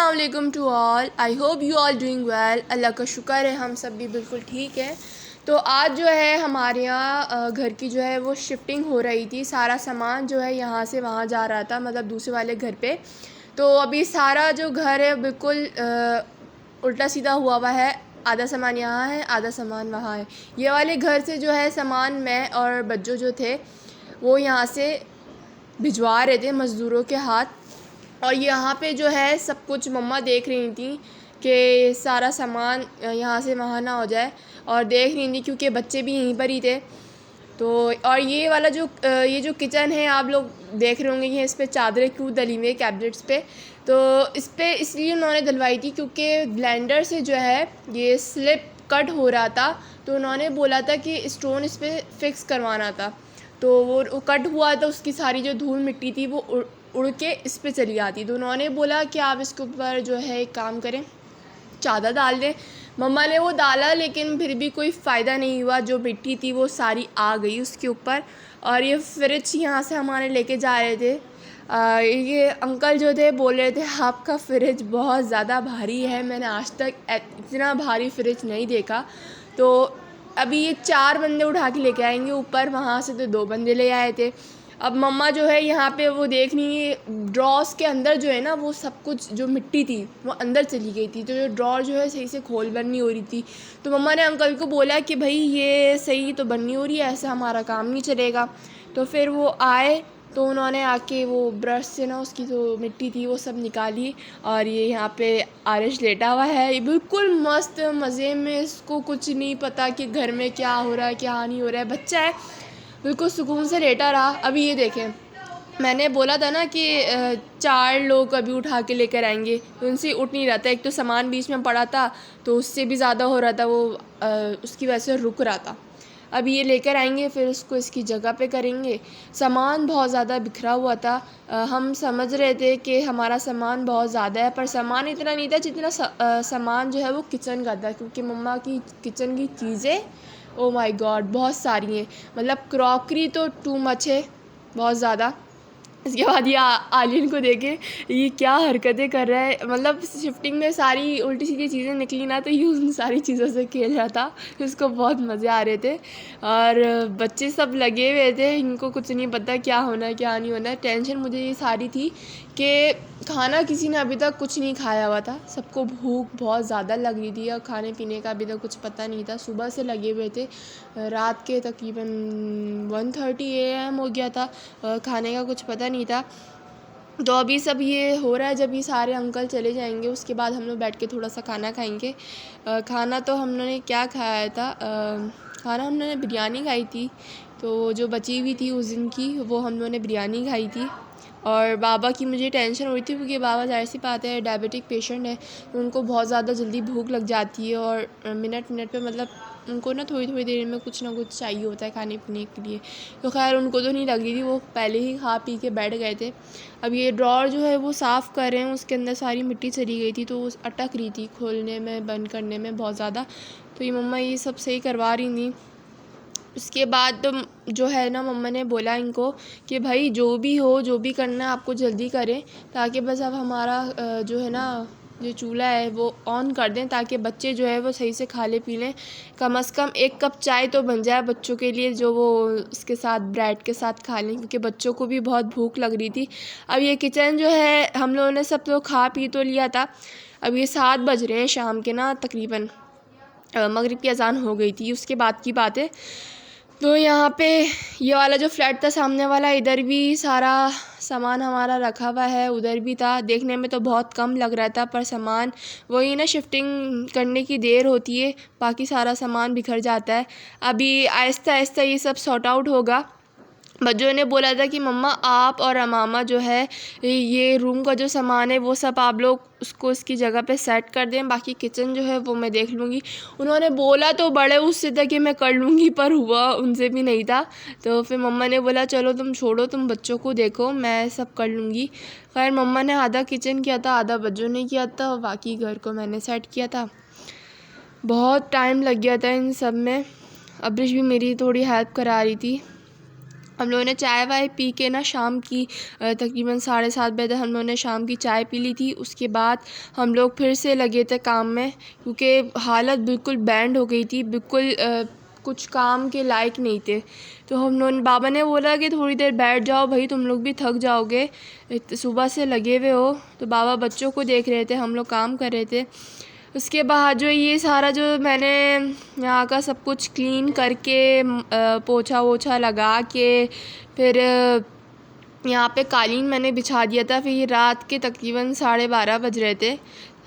अस्सलाम वालेकुम to all. I hope you all doing well. अल्लाह का शुक्र है हम सब भी बिल्कुल ठीक है। तो आज जो है हमारे यहाँ घर की जो है वो शिफ्टिंग हो रही थी। सारा सामान जो है यहाँ से वहाँ जा रहा था, मतलब दूसरे वाले घर पे। तो अभी सारा जो घर है बिल्कुल उल्टा सीधा हुआ है। आधा सामान यहाँ है, आधा सामान वहाँ है। ये वाले घर से जो है सामान मैं और बच्चों जो थे वो यहाँ से भिजवा रहे थे मज़दूरों के हाथ। और यहाँ पे जो है सब कुछ मम्मा देख रही थी कि सारा सामान यहाँ से वहाँ ना हो जाए, और देख रही थी क्योंकि बच्चे भी यहीं पर ही थे। तो और ये वाला ये जो किचन है आप लोग देख रहे होंगे कि इस पर चादरें क्यों डली हुई है कैबिनेट्स पे। तो इस पर इसलिए उन्होंने डलवाई थी क्योंकि ब्लेंडर से जो है ये स्लिप कट हो रहा था, तो उन्होंने बोला था कि स्टोन इस पर फिक्स करवाना था। तो वो कट हुआ था, उसकी सारी जो धूल मिट्टी थी वो उड़ के इस पे चली आती। तो उन्होंने बोला कि आप इसके ऊपर जो है एक काम करें, चादर डाल दें। मम्मा ने वो डाला लेकिन फिर भी कोई फ़ायदा नहीं हुआ, जो मिट्टी थी वो सारी आ गई उसके ऊपर। और ये फ्रिज यहाँ से हमारे लेके जा रहे थे। ये अंकल जो थे बोल रहे थे आपका फ्रिज बहुत ज़्यादा भारी है, मैंने आज तक इतना भारी फ्रिज नहीं देखा। तो अभी ये 4 बंदे उठा के लेके आएंगे ऊपर, वहाँ से तो 2 बंदे ले आए थे। अब मम्मा जो है यहाँ पे वो देख रही है ड्रॉस के अंदर जो है ना वो सब कुछ जो मिट्टी थी वो अंदर चली गई थी, तो जो ड्रॉर जो है सही से खोल बंद नहीं हो रही थी। तो मम्मा ने अंकल को बोला कि भाई ये सही तो बंद नहीं हो रही है, ऐसा हमारा काम नहीं चलेगा। तो फिर वो आए तो उन्होंने आके वो ब्रश से ना उसकी जो मिट्टी थी वो सब निकाली। और ये यहाँ पे आरिश लेटा हुआ है, ये बिल्कुल मस्त मज़े में, इसको कुछ नहीं पता कि घर में क्या हो रहा है क्या नहीं हो रहा है। बच्चा है, बिल्कुल सुकून से लेटा रहा। अभी ये देखें, मैंने बोला था ना कि 4 लोग अभी उठा के लेकर आएंगे, तो उनसे उठ नहीं रहा था। एक तो सामान बीच में पड़ा था तो उससे भी ज़्यादा हो रहा था, वो उसकी वजह से रुक रहा था। अब ये लेकर आएंगे फिर उसको इसकी जगह पे करेंगे। सामान बहुत ज़्यादा बिखरा हुआ था। हम समझ रहे थे कि हमारा सामान बहुत ज़्यादा है, पर सामान इतना नहीं था जितना सामान जो है वो किचन का था, क्योंकि मम्मा की किचन की चीज़ें ओ माय गॉड बहुत सारी हैं। मतलब क्रॉकरी तो टू मच है, बहुत ज़्यादा। इसके बाद ये आलियन को देखे ये क्या हरकतें कर रहा है। मतलब शिफ्टिंग में सारी उल्टी सीधी चीज़ें निकली ना, तो ये उन सारी चीज़ों से खेल रहा था। इसको बहुत मज़े आ रहे थे और बच्चे सब लगे हुए थे, इनको कुछ नहीं पता क्या होना है क्या नहीं होना है। टेंशन मुझे ये सारी थी कि खाना किसी ने अभी तक कुछ नहीं खाया हुआ था, सबको भूख बहुत ज़्यादा लग रही थी और खाने पीने का अभी तक कुछ पता नहीं था। सुबह से लगे हुए थे, रात के तकरीबन 1:30 AM हो गया था, खाने का कुछ पता नहीं था। तो अभी सब ये हो रहा है, जब ये सारे अंकल चले जाएंगे उसके बाद हम लोग बैठ के थोड़ा सा खाना खाएंगे। खाना तो हमने क्या खाया था, खाना हमने बिरयानी खाई थी। तो जो बची हुई थी उस दिन की वो हम लोगों ने बिरयानी खाई थी। और बाबा की मुझे टेंशन हो रही थी क्योंकि बाबा ज़ाहिर सी बात है डायबिटिक पेशेंट है, तो उनको बहुत ज़्यादा जल्दी भूख लग जाती है और मिनट मिनट पे मतलब उनको ना थोड़ी थोड़ी देर में कुछ ना कुछ चाहिए होता है खाने पीने के लिए। तो खैर उनको तो नहीं लग रही थी, वो पहले ही खा पी के बैठ गए थे। अब ये ड्रॉर जो है वो साफ़ कर रहे हैं, उसके अंदर सारी मिट्टी चली गई थी तो वो अटक रही थी खोलने में बंद करने में बहुत ज़्यादा। तो ये मम्मा ये सब सही करवा रही थी। उसके बाद तो जो है ना मम्मा ने बोला इनको कि भाई जो भी हो जो भी करना है आपको जल्दी करें, ताकि बस अब हमारा जो है ना जो चूल्हा है वो ऑन कर दें, ताकि बच्चे जो है वो सही से खा ले पी लें। कम से कम 1 कप चाय तो बन जाए बच्चों के लिए, जो वो उसके साथ ब्रेड के साथ खा लें, क्योंकि बच्चों को भी बहुत भूख लग रही थी। अब ये किचन जो है हम लोगों ने सब तो खा पी तो लिया था। अब ये 7 बज रहे हैं शाम के ना, तकरीबन मगरिब की अज़ान हो गई थी उसके बाद की बात है। तो यहाँ पे ये वाला जो फ्लैट था सामने वाला, इधर भी सारा सामान हमारा रखा हुआ है, उधर भी था। देखने में तो बहुत कम लग रहा था, पर सामान वही ना, शिफ्टिंग करने की देर होती है, बाकी सारा सामान बिखर जाता है। अभी आहिस्ता आहिस्ता ये सब सॉर्ट आउट होगा। बच्चों ने बोला था कि मम्मा आप और अमामा जो है ये रूम का जो सामान है वो सब आप लोग उसको इसकी जगह पे सेट कर दें, बाकी किचन जो है वो मैं देख लूँगी। उन्होंने बोला तो बड़े उससे था कि मैं कर लूँगी, पर हुआ उनसे भी नहीं था। तो फिर मम्मा ने बोला चलो तुम छोड़ो, तुम बच्चों को देखो, मैं सब कर लूँगी। खैर मम्मा ने आधा किचन किया था, आधा बच्चों ने किया था, और बाकी घर को मैंने सेट किया था। बहुत टाइम लग गया था इन सब में। अब्रिश भी मेरी थोड़ी हेल्प करा रही थी। हम लोगों ने चाय वाय पी के ना शाम की तकरीबन 7:30 बजे तक हम लोगों ने शाम की चाय पी ली थी। उसके बाद हम लोग फिर से लगे थे काम में, क्योंकि हालत बिल्कुल बैंड हो गई थी, बिल्कुल कुछ काम के लायक नहीं थे। तो हम लोग बाबा ने बोला कि थोड़ी देर बैठ जाओ भाई, तुम लोग भी थक जाओगे, सुबह से लगे हुए हो। तो बाबा बच्चों को देख रहे थे, हम लोग काम कर रहे थे। उसके बाद जो ये सारा जो मैंने यहाँ का सब कुछ क्लीन करके पोछा वोछा लगा के फिर यहाँ पे कालीन मैंने बिछा दिया था। फिर ये रात के तकरीबन 12:30 बज रहे थे,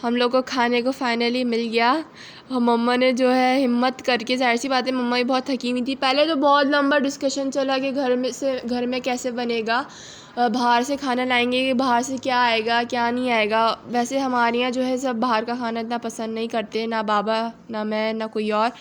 हम लोग को खाने को फाइनली मिल गया। मम्मा ने जो है हिम्मत करके, ज़ाहिर सी बात है मम्मा भी बहुत थकी हुई थी। पहले तो बहुत लंबा डिस्कशन चला कि घर में कैसे बनेगा, बाहर से खाना लाएंगे कि बाहर से क्या आएगा क्या नहीं आएगा। वैसे हमारे यहाँ जो है सब बाहर का खाना इतना पसंद नहीं करते, ना बाबा ना मैं ना कोई और।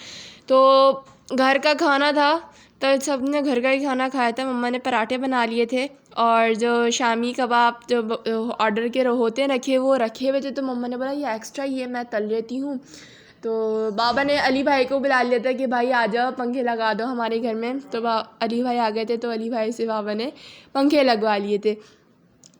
तो घर का खाना था, तो सब ने घर का ही खाना खाया था। मम्मा ने पराठे बना लिए थे और जो शामी कबाब जो ऑर्डर के होते रखे वो रखे हुए थे। तो मम्मा ने बोला ये एक्स्ट्रा ही है, मैं तल लेती हूँ। तो बाबा ने अली भाई को बुला लिया था कि भाई आ जाओ पंखे लगा दो हमारे घर में। तो अली भाई आ गए थे, तो अली भाई से बाबा ने पंखे लगवा लिए थे।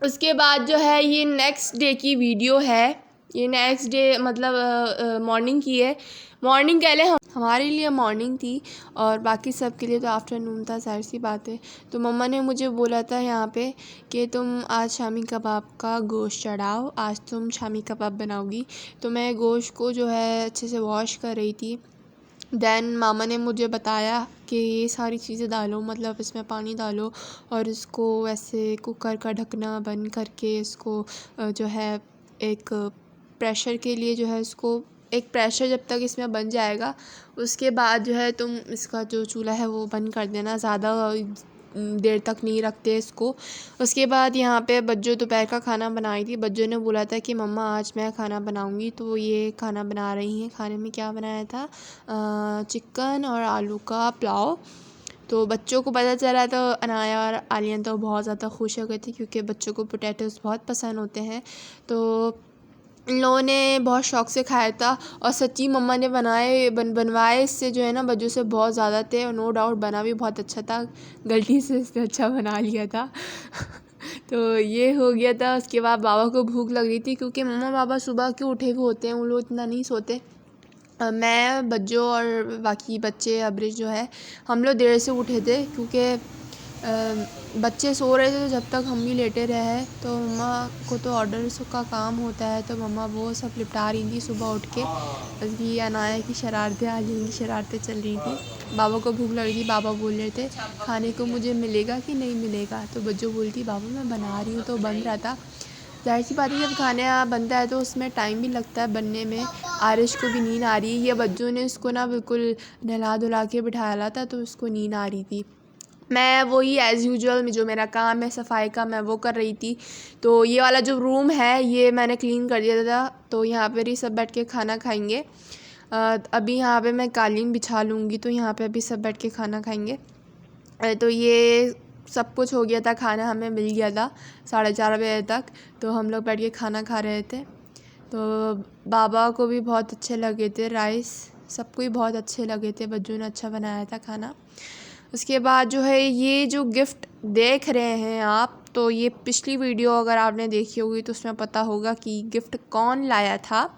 उसके बाद जो है ये नेक्स्ट डे की वीडियो है, ये नेक्स्ट डे मतलब मॉर्निंग की है। मॉर्निंग कह लें, हमारे लिए मॉर्निंग थी और बाकी सब के लिए तो आफ्टरनून था, ज़ाहिर सी बात है। तो मम्मा ने मुझे बोला था यहाँ पे कि तुम आज शामी कबाब का गोश्त चढ़ाओ, आज तुम शामी कबाब बनाओगी। तो मैं गोश्त को जो है अच्छे से वॉश कर रही थी। दैन मामा ने मुझे बताया कि ये सारी चीज़ें डालो, मतलब इसमें पानी डालो और इसको ऐसे कुकर का ढकना बंद करके इसको जो है एक प्रेशर के लिए जो है इसको एक प्रेशर जब तक इसमें बन जाएगा, उसके बाद जो है तुम इसका जो चूल्हा है वो बंद कर देना, ज़्यादा देर तक नहीं रखते इसको। उसके बाद यहाँ पे बज्जो दोपहर का खाना बनाई थी। बज्जो ने बोला था कि मम्मा आज मैं खाना बनाऊँगी, तो ये खाना बना रही हैं। खाने में क्या बनाया था, चिकन और आलू का पुलाव। तो बच्चों को पता चला तो अनाया और आलियन तो बहुत ज़्यादा खुश हो गए थे, क्योंकि बच्चों को पोटैटोज़ बहुत पसंद होते हैं। तो इन लोगों ने बहुत शौक़ से खाया था और सच्ची मम्मा ने बनवाए इससे जो है ना बज्जू से बहुत ज़्यादा थे, और नो डाउट बना भी बहुत अच्छा था, गलती से इसने अच्छा बना लिया था। तो ये हो गया था। उसके बाद बाबा को भूख लग रही थी, क्योंकि मम्मा बाबा सुबह के उठे हुए होते हैं, वो लोग इतना नहीं सोते। मैं बज्जो और बाकी बच्चे अब्रिज जो है हम लोग देर से उठे थे, क्योंकि बच्चे सो रहे थे। तो जब तक हम भी लेटे रहे, तो मम्मा को तो ऑर्डर का काम होता है, तो मम्मा वो सब निपटा रही थी सुबह उठ के। बस ये अनाया की शरारतें, आलिया की शरारतें चल रही थी। बाबा को भूख लग रही थी, बाबा बोल रहे थे खाने को मुझे मिलेगा कि नहीं मिलेगा। तो बच्चों बोलती बाबा मैं बना रही हूँ, तो बन रहा था। ज़ाहिर सी बात है जब खाना बनता है तो उसमें टाइम भी लगता है बनने में। आरिश को भी नींद आ रही है, ये बच्चों ने इसको ना बिल्कुल नहला धुला के बिठाया था, तो उसको नींद आ रही थी। मैं वही एज़ यूजुअल जो मेरा काम है सफाई का, मैं वो कर रही थी। तो ये वाला जो रूम है ये मैंने क्लीन कर दिया था, तो यहाँ पर ही सब बैठ के खाना खाएंगे। अभी यहाँ पे मैं कालीन बिछा लूँगी, तो यहाँ पे अभी सब बैठ के खाना खाएंगे। तो ये सब कुछ हो गया था, खाना हमें मिल गया था 4:30 बजे तक। तो हम लोग बैठ के खाना खा रहे थे। तो बाबा को भी बहुत अच्छे लगे थे राइस, सबको ही बहुत अच्छे लगे थे, बज्जू ने अच्छा बनाया था खाना। उसके बाद जो है ये जो गिफ्ट देख रहे हैं आप, तो ये पिछली वीडियो अगर आपने देखी होगी तो उसमें पता होगा कि गिफ्ट कौन लाया था।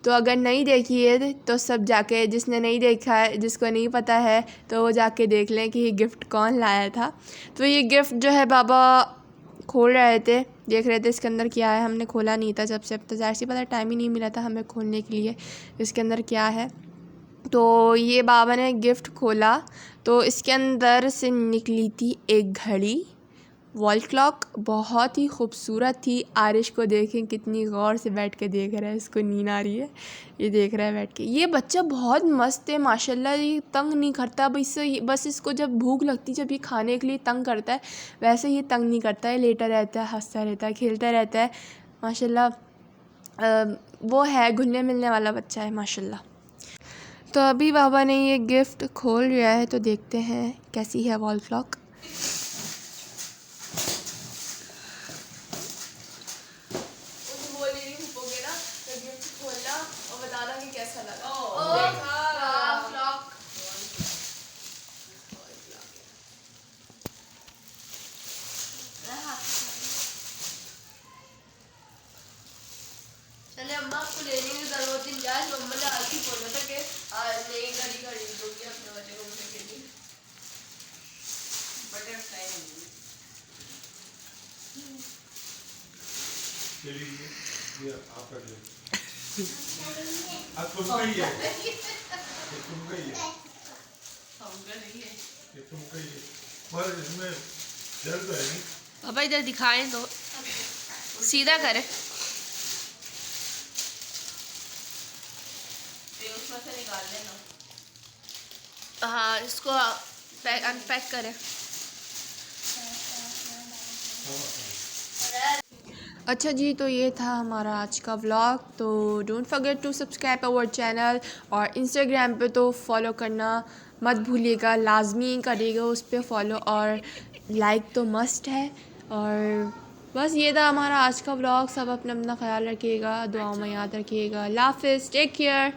तो अगर नहीं देखी है तो सब जाके, जिसने नहीं देखा है, जिसको नहीं पता है, तो वो जाके देख लें कि ये गिफ्ट कौन लाया था। तो ये गिफ्ट जो है बाबा खोल रहे थे, देख रहे थे इसके अंदर क्या है। हमने खोला नहीं था जब से, अब तो ज़ाहिर सी पता टाइम ही नहीं मिला था हमें खोलने के लिए इसके अंदर क्या है। तो ये बाबा ने गिफ्ट खोला, तो इसके अंदर से निकली थी एक घड़ी, वॉल क्लॉक, बहुत ही खूबसूरत थी। आरिश को देखें कितनी गौर से बैठ के देख रहा है, इसको नींद आ रही है, ये देख रहा है बैठ के। ये बच्चा बहुत मस्त है माशाल्लाह, ये तंग नहीं करता। बस इसको जब भूख लगती, जब ये खाने के लिए तंग करता है, वैसे ये तंग नहीं करता है, लेटा रहता है, हंसता रहता है, खेलता रहता है माशाल्लाह। वो है घुलने मिलने वाला बच्चा है माशाल्लाह। तो अभी बाबा ने ये गिफ्ट खोल लिया है, तो देखते हैं कैसी है वॉल क्लॉक। ये लीजिए, ये आप कर लीजिए। अब तुमका ही है, ये तुमका ही है, ये तुमका ही है। पर इसमें जल तो है नहीं। पापा इधर दिखाएं तो सीधा करें। उसमें से निकाल लेना। हाँ, इसको अनपैक करें। अच्छा जी, तो ये था हमारा आज का व्लॉग। तो don't forget to subscribe our channel, और इंस्टाग्राम पे तो फॉलो करना मत भूलिएगा, लाजमी करिएगा उस पर फॉलो, और लाइक तो मस्ट है। और बस ये था हमारा आज का व्लॉग। सब अपना अपना ख्याल रखिएगा, दुआओं में याद रखिएगा। अल्लाह हाफ़िज़, टेक केयर।